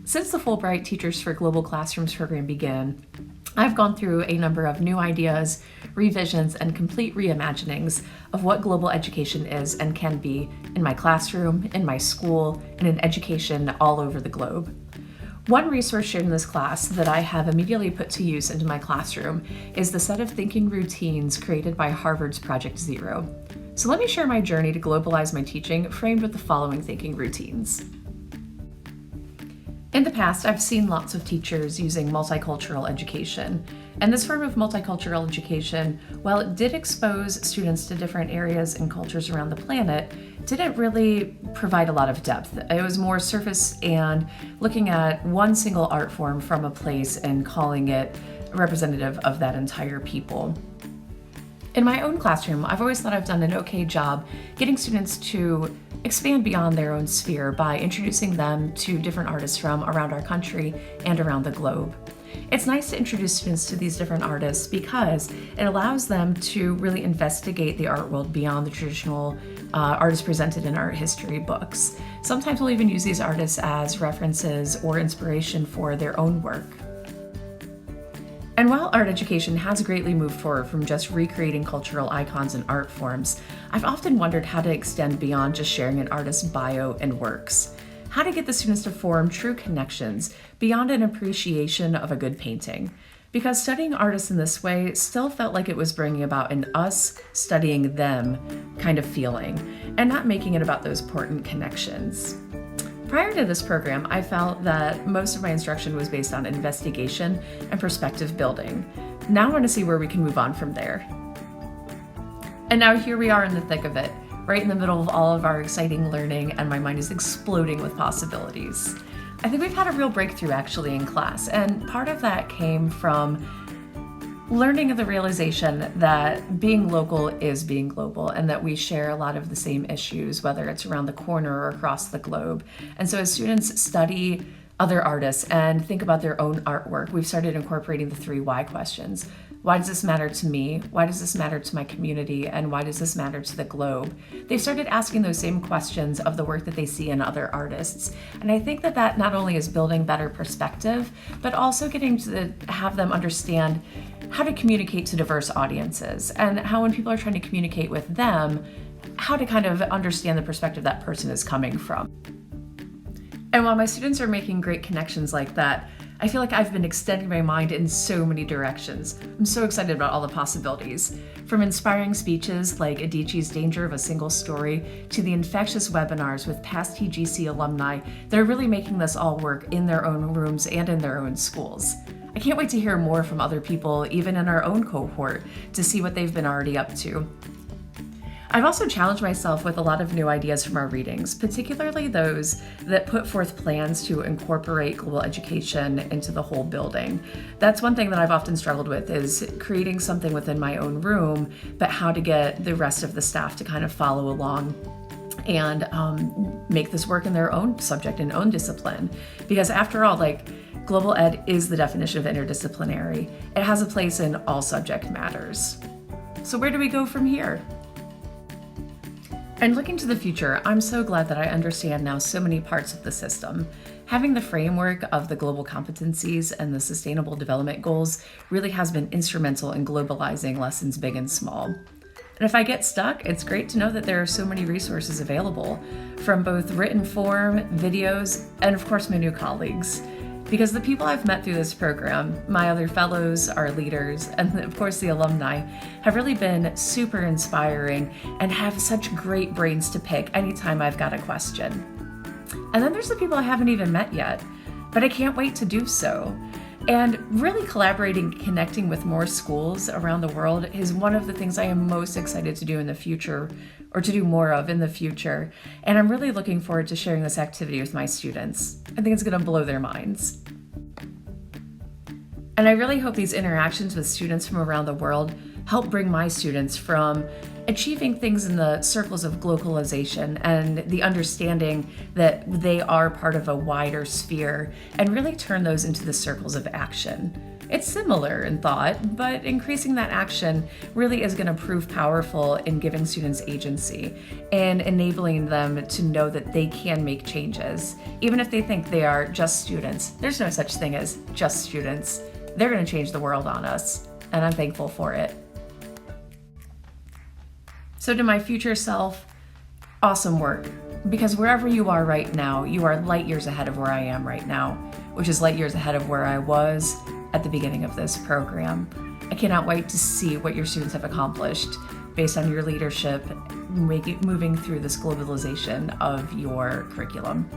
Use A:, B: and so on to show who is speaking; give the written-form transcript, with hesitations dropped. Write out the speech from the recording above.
A: Since the Fulbright Teachers for Global Classrooms program began, I've gone through a number of new ideas, revisions, and complete reimaginings of what global education is and can be in my classroom, in my school, and in education all over the globe. One resource shared in this class that I have immediately put to use into my classroom is the set of thinking routines created by Harvard's Project Zero. So let me share my journey to globalize my teaching framed with the following thinking routines. In the past, I've seen lots of teachers using multicultural education. And this form of multicultural education, while it did expose students to different areas and cultures around the planet, didn't really provide a lot of depth. It was more surface and looking at one single art form from a place and calling it representative of that entire people. In my own classroom, I've always thought I've done an okay job getting students to expand beyond their own sphere by introducing them to different artists from around our country and around the globe. It's nice to introduce students to these different artists because it allows them to really investigate the art world beyond the traditional artists presented in art history books. Sometimes we'll even use these artists as references or inspiration for their own work. And while art education has greatly moved forward from just recreating cultural icons and art forms, I've often wondered how to extend beyond just sharing an artist's bio and works. How to get the students to form true connections beyond an appreciation of a good painting. Because studying artists in this way still felt like it was bringing about an us studying them kind of feeling, and not making it about those important connections. Prior to this program, I felt that most of my instruction was based on investigation and perspective building. Now I want to see where we can move on from there. And now here we are in the thick of it, right in the middle of all of our exciting learning, and my mind is exploding with possibilities. I think we've had a real breakthrough actually in class, and part of that came from learning of the realization that being local is being global, and that we share a lot of the same issues, whether it's around the corner or across the globe. And so as students study other artists and think about their own artwork, we've started incorporating the 3 why questions. Why does this matter to me? Why does this matter to my community? And why does this matter to the globe? They've started asking those same questions of the work that they see in other artists. And I think that that not only is building better perspective, but also getting to have them understand how to communicate to diverse audiences, and how when people are trying to communicate with them, how to kind of understand the perspective that person is coming from. And while my students are making great connections like that, I feel like I've been extending my mind in so many directions. I'm so excited about all the possibilities. From inspiring speeches like Adichie's Danger of a Single Story to the infectious webinars with past TGC alumni that are really making this all work in their own rooms and in their own schools. I can't wait to hear more from other people, even in our own cohort, to see what they've been already up to. I've also challenged myself with a lot of new ideas from our readings, particularly those that put forth plans to incorporate global education into the whole building. That's one thing that I've often struggled with, is creating something within my own room, but how to get the rest of the staff to kind of follow along and make this work in their own subject and own discipline. Because after all, global ed is the definition of interdisciplinary. It has a place in all subject matters. So where do we go from here? And looking to the future, I'm so glad that I understand now so many parts of the system. Having the framework of the global competencies and the sustainable development goals really has been instrumental in globalizing lessons big and small. And if I get stuck, it's great to know that there are so many resources available, from both written form, videos, and of course my new colleagues. Because the people I've met through this program, my other fellows, our leaders, and of course the alumni, have really been super inspiring and have such great brains to pick anytime I've got a question. And then there's the people I haven't even met yet, but I can't wait to do so. And really collaborating, connecting with more schools around the world is one of the things I am most excited to do in the future, or to do more of in the future. And I'm really looking forward to sharing this activity with my students. I think it's going to blow their minds. And I really hope these interactions with students from around the world help bring my students from achieving things in the circles of globalization and the understanding that they are part of a wider sphere, and really turn those into the circles of action. It's similar in thought, but increasing that action really is going to prove powerful in giving students agency and enabling them to know that they can make changes. Even if they think they are just students, there's no such thing as just students. They're going to change the world on us, and I'm thankful for it. So to my future self, awesome work. Because wherever you are right now, you are light years ahead of where I am right now, which is light years ahead of where I was at the beginning of this program. I cannot wait to see what your students have accomplished based on your leadership moving through this globalization of your curriculum.